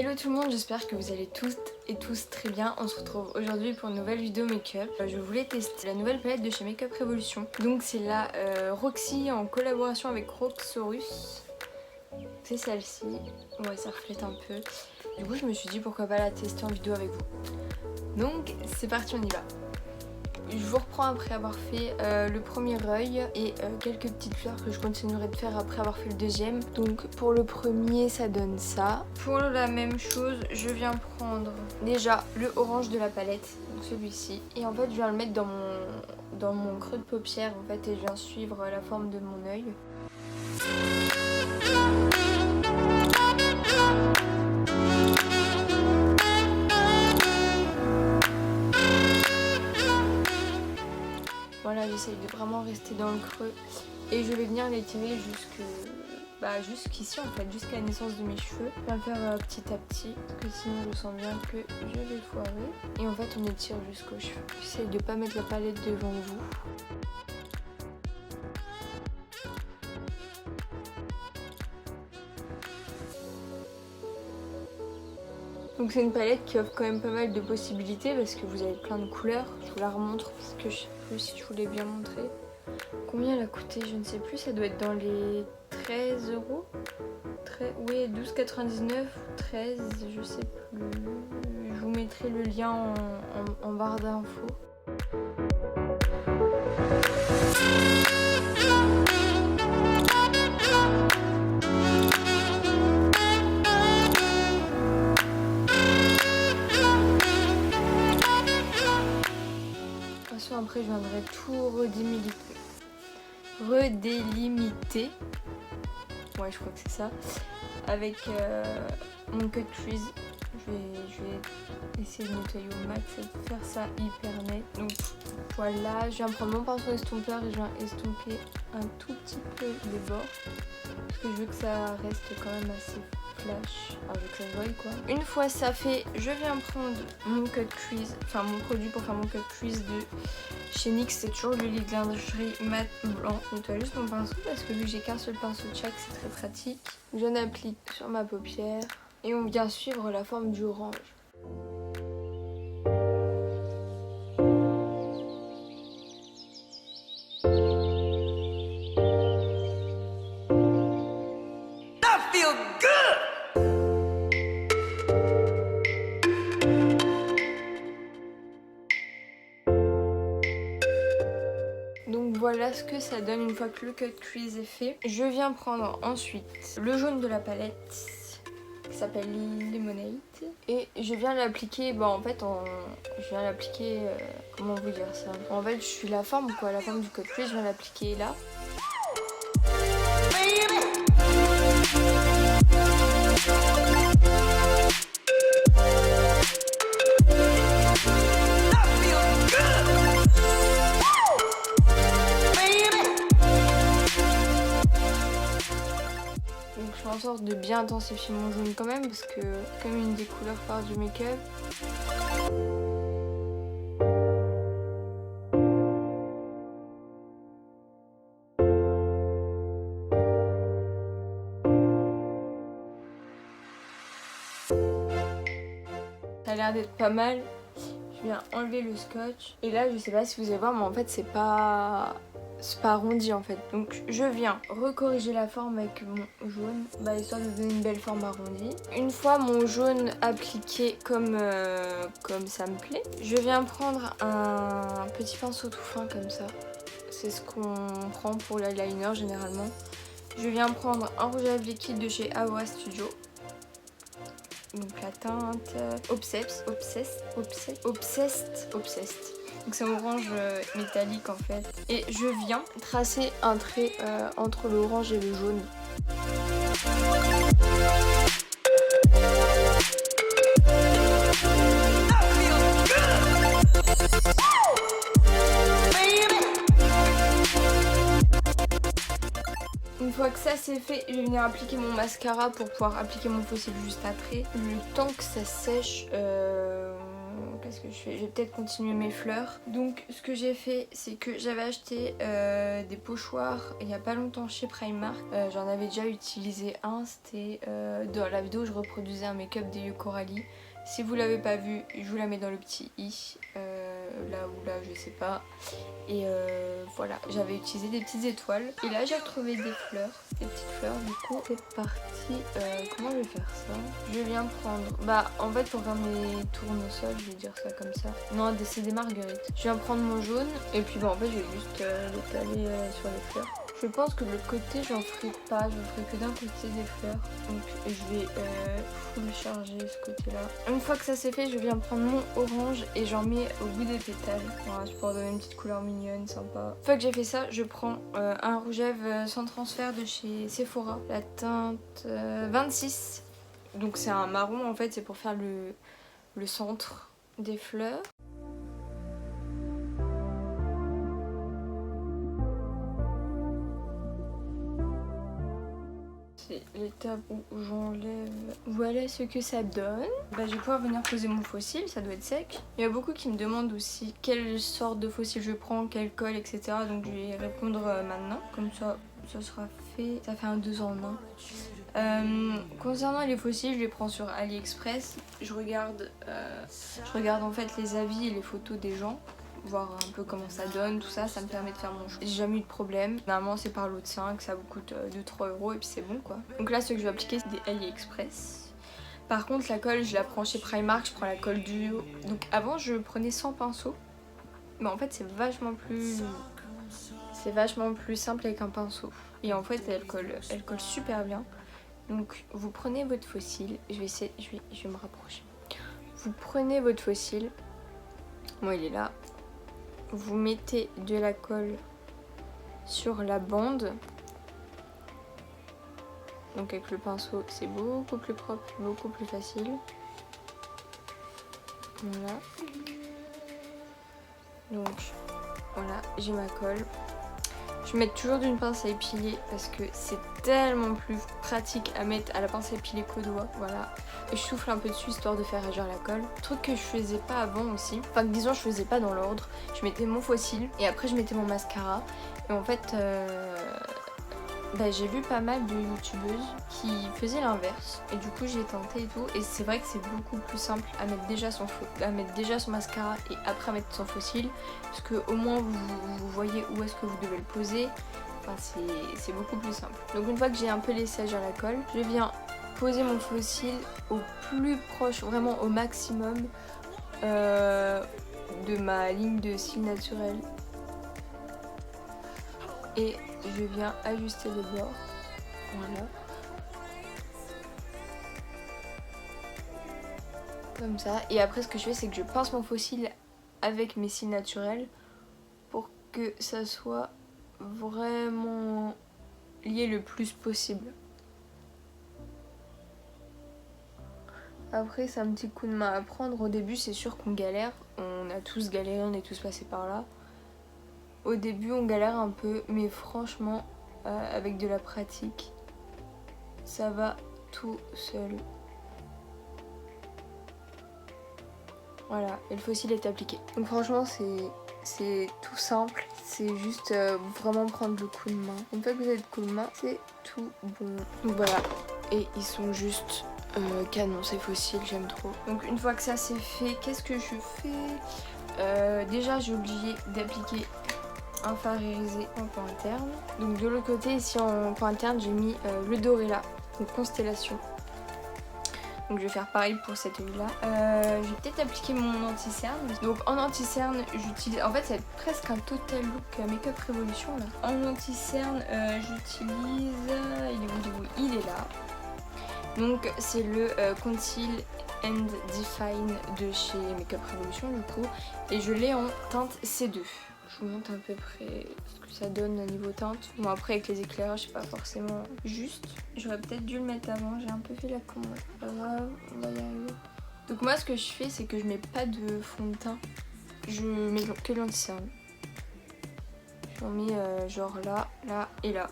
Hello tout le monde, j'espère que vous allez toutes et tous très bien. On se retrouve aujourd'hui pour une nouvelle vidéo make-up. Je voulais tester la nouvelle palette de chez Makeup Revolution. Donc c'est la Roxy en collaboration avec Roxorus. C'est celle-ci. Ouais, ça reflète un peu. Du coup je me suis dit pourquoi pas la tester en vidéo avec vous. Donc c'est parti, on y va. Je vous reprends après avoir fait le premier œil et quelques petites fleurs que je continuerai de faire après avoir fait le deuxième. Donc pour le premier ça donne ça. Pour la même chose je viens prendre déjà le orange de la palette, donc celui-ci. Et en fait je viens le mettre dans mon creux de paupière en fait, et je viens suivre la forme de mon œil. Voilà, j'essaye de vraiment rester dans le creux et je vais venir l'étirer jusqu'ici en fait, jusqu'à la naissance de mes cheveux. Je vais le faire petit à petit parce que sinon je sens bien que je vais foirer. Et en fait on étire jusqu'aux cheveux. J'essaye de pas mettre la palette devant vous. Donc c'est une palette qui offre quand même pas mal de possibilités parce que vous avez plein de couleurs. Je vous la remontre parce que je sais plus si je vous l'ai bien montré. Combien elle a coûté, je ne sais plus, ça doit être dans les 13 €. Oui, 12,99 ou 13, je sais plus. Je vous mettrai le lien en barre d'infos. Après je viendrai tout redélimiter. Ouais, je crois que c'est ça. Avec mon cut crease. Je vais essayer de nettoyer au max et de faire ça hyper net. Donc voilà, je viens prendre mon pinceau estompeur et je viens estomper un tout petit peu les bords. Parce que je veux que ça reste quand même assez flash. Alors je veux que ça se voie quoi. Une fois ça fait, je viens prendre mon cut crease, enfin mon produit pour faire mon cut crease de chez NYX, c'est toujours le lit de lingerie mat blanc. Je nettoie juste mon pinceau parce que vu que j'ai qu'un seul pinceau de chaque, c'est très pratique. Je l'applique sur ma paupière et on vient suivre la forme du orange. Donc voilà ce que ça donne une fois que le cut crease est fait. Je viens prendre ensuite le jaune de la palette qui s'appelle Lemonade et je viens l'appliquer, je viens l'appliquer, comment vous dire ça, en fait je suis la forme quoi, la forme du cut crease, je viens l'appliquer là. En sorte de bien intensifier mon jaune quand même parce que c'est comme une des couleurs phares du make-up. Ça a l'air d'être pas mal. Je viens enlever le scotch et là je sais pas si vous allez voir mais en fait c'est pas arrondi en fait. Donc je viens recorriger la forme avec mon jaune, histoire de donner une belle forme arrondie. Une fois mon jaune appliqué comme ça me plaît, je viens prendre un petit pinceau tout fin comme ça. C'est ce qu'on prend pour l'eyeliner généralement. Je viens prendre un rouge à lèvres liquide de chez Aura Studio. Donc la teinte Obsessed. Donc c'est orange métallique en fait. Et je viens tracer un trait entre l'orange et le jaune. Une fois que ça c'est fait, je vais venir appliquer mon mascara pour pouvoir appliquer mon faux cils juste après. Le temps que ça sèche, qu'est-ce que je fais? Je vais peut-être continuer mes fleurs. Donc ce que j'ai fait, c'est que j'avais acheté des pochoirs il y a pas longtemps chez Primark. J'en avais déjà utilisé un, c'était dans la vidéo où je reproduisais un make-up des Coralie. Si vous l'avez pas vu, je vous la mets dans le petit i, là ou là, je sais pas. Et voilà, j'avais utilisé des petites étoiles. Et là, j'ai retrouvé des fleurs, des petites fleurs. Du coup, c'est parti. Comment je vais faire ça? Je viens prendre. Bah, en fait, pour faire mes tournesols, je vais dire ça comme ça. Non, c'est des marguerites. Je viens prendre mon jaune. Et puis, bah, en fait, je vais juste l'étaler sur les fleurs. Je pense que de l'autre côté, j'en ferai pas. Je ferai que d'un côté des fleurs. Donc, je vais full charger ce côté-là. Une fois que ça c'est fait, je viens prendre mon orange et j'en mets au bout des pétales. Voilà, c'est pour donner une petite couleur mignonne, sympa. Une fois que j'ai fait ça, je prends un rouge à lèvres sans transfert de chez Sephora. La teinte 26. Donc, c'est un marron en fait, c'est pour faire le centre des fleurs. C'est l'étape où j'enlève. Voilà ce que ça donne. Bah, je vais pouvoir venir poser mon fossile, ça doit être sec. Il y a beaucoup qui me demandent aussi quelle sorte de fossile je prends, quelle colle, etc. Donc je vais répondre maintenant. Comme ça, ça sera fait. Ça fait un 2 en 1. Concernant les fossiles, je les prends sur AliExpress. Je regarde en fait les avis et les photos des gens, voir un peu comment ça donne, tout ça, ça me permet de faire mon choix. J'ai jamais eu de problème. Normalement c'est par lot de 5, ça vous coûte 2-3 € et puis c'est bon quoi. Donc là ce que je vais appliquer c'est des AliExpress. Par contre la colle je la prends chez Primark, je prends la colle duo. Donc avant je prenais 100 pinceaux. Mais en fait c'est vachement plus simple avec un pinceau. Et en fait elle colle super bien. Donc vous prenez votre fossile, je vais me rapprocher. Vous prenez votre fossile. Moi il est là. Vous mettez de la colle sur la bande. Donc avec le pinceau c'est beaucoup plus propre, beaucoup plus facile. Voilà. Donc voilà, j'ai ma colle. Je vais mettre toujours d'une pince à épiler parce que c'est tellement plus pratique à mettre à la pince à épiler qu'au doigt. Voilà. Et je souffle un peu dessus histoire de faire agir la colle. Truc que je faisais pas avant aussi. Enfin disons je faisais pas dans l'ordre. Je mettais mon fossile et après je mettais mon mascara. Et en fait j'ai vu pas mal de youtubeuses qui faisaient l'inverse. Et du coup j'ai tenté et tout. Et c'est vrai que c'est beaucoup plus simple à mettre déjà son mascara et après à mettre son fossile. Parce que au moins vous voyez où est-ce que vous devez le poser. Enfin c'est beaucoup plus simple. Donc une fois que j'ai un peu laissé agir la colle, je viens poser mon fossile au plus proche, vraiment au maximum de ma ligne de cils naturel. Et je viens ajuster le bord. Voilà. Comme ça. Et après ce que je fais c'est que je pince mon fossile avec mes cils naturels pour que ça soit vraiment lié le plus possible. Après c'est un petit coup de main à prendre. Au début c'est sûr qu'on galère. On a tous galéré, on est tous passés par là. Au début on galère un peu, mais franchement avec de la pratique ça va tout seul. Voilà, et le fossile est appliqué. Donc franchement c'est tout simple, c'est juste vraiment prendre le coup de main. Une fois que vous avez le coup de main, c'est tout bon. Donc voilà, et ils sont juste canon ces fossiles, j'aime trop. Donc une fois que ça c'est fait, qu'est-ce que je fais? Déjà j'ai oublié d'appliquer un fard irisé en coin interne. Donc de l'autre côté ici en coin interne j'ai mis le doré là, donc constellation. Donc je vais faire pareil pour cette huile là. Je vais peut-être appliquer mon anti-cerne. Donc en anti-cerne j'utilise, en fait c'est presque un total look Make-up Révolution là. En anti-cerne j'utilise, il est là. Donc c'est le Conceal and Define de chez Make-up Révolution du coup. Et je l'ai en teinte C2. Je vous montre à peu près ce que ça donne au niveau teinte. Bon après avec les éclairages c'est pas forcément juste. J'aurais peut-être dû le mettre avant, j'ai un peu fait la commande. Pas grave, on va y arriver. Donc moi ce que je fais c'est que je mets pas de fond de teint. Je mets que l'anti-cerne. J'en mets genre là, là et là.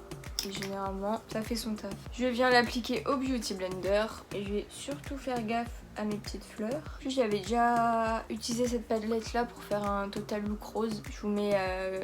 et généralement ça fait son taf. Je viens l'appliquer au Beauty Blender et je vais surtout faire gaffe à mes petites fleurs. Puis j'avais déjà utilisé cette palette là pour faire un total look rose. Je vous mets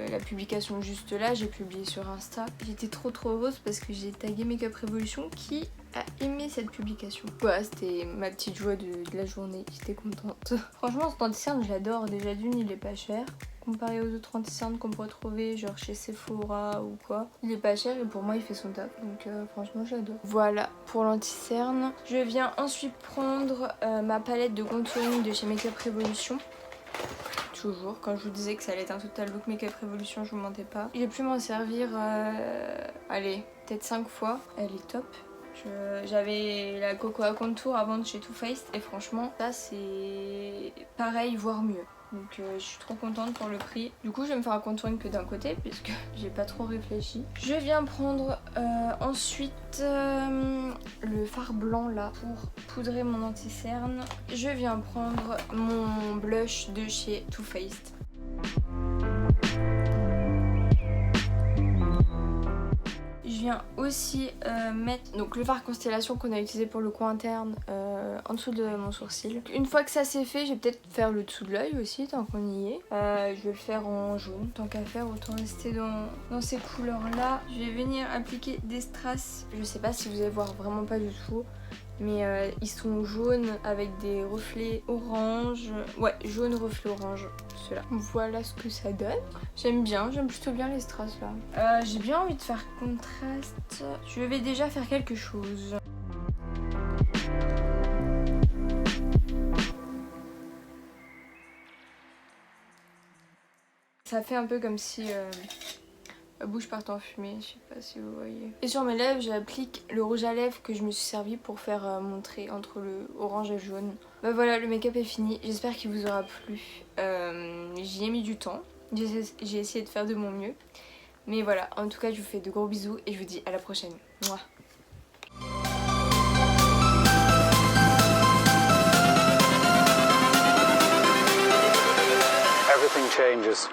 la publication juste là, j'ai publié sur Insta. J'étais trop heureuse parce que j'ai tagué Makeup Revolution qui a aimé cette publication. Voilà, c'était ma petite joie de la journée, j'étais contente. Franchement cet anti-cerne je l'adore, déjà d'une il est pas cher. Comparé aux autres anti-cernes qu'on pourrait trouver genre chez Sephora ou quoi. Il est pas cher et pour moi il fait son taf, donc franchement j'adore. Voilà pour l'anti-cerne. Je viens ensuite prendre ma palette de contouring de chez Makeup Revolution. Toujours, quand je vous disais que ça allait être un total look Makeup Revolution, je vous mentais pas. J'ai pu m'en servir, allez, peut-être 5 fois. Elle est top. J'avais la Cocoa Contour avant de chez Too Faced et franchement ça c'est pareil voire mieux. Donc je suis trop contente pour le prix. Du coup je vais me faire un contouring que d'un côté puisque j'ai pas trop réfléchi. Je viens prendre ensuite le fard blanc là pour poudrer mon anti-cerne. Je viens prendre mon blush de chez Too Faced. Je viens aussi mettre donc le fard Constellation qu'on a utilisé pour le coin interne en dessous de mon sourcil. Une fois que ça c'est fait, je vais peut-être faire le dessous de l'œil aussi tant qu'on y est. Je vais le faire en jaune, tant qu'à faire autant rester dans ces couleurs là. Je vais venir appliquer des strass. Je sais pas si vous allez voir vraiment pas du tout. Mais ils sont jaunes avec des reflets orange. Ouais, jaune reflet orange, ceux-là. Voilà ce que ça donne. J'aime bien, j'aime plutôt bien les strass là. J'ai bien envie de faire contraste. Je vais déjà faire quelque chose. Ça fait un peu comme si ma bouche part en fumée, je sais pas si vous voyez. Et sur mes lèvres, j'applique le rouge à lèvres que je me suis servi pour faire mon trait entre le orange et le jaune. Bah voilà, le make-up est fini. J'espère qu'il vous aura plu. J'y ai mis du temps. J'ai essayé de faire de mon mieux. Mais voilà, en tout cas, je vous fais de gros bisous et je vous dis à la prochaine. Mouah. Everything changes.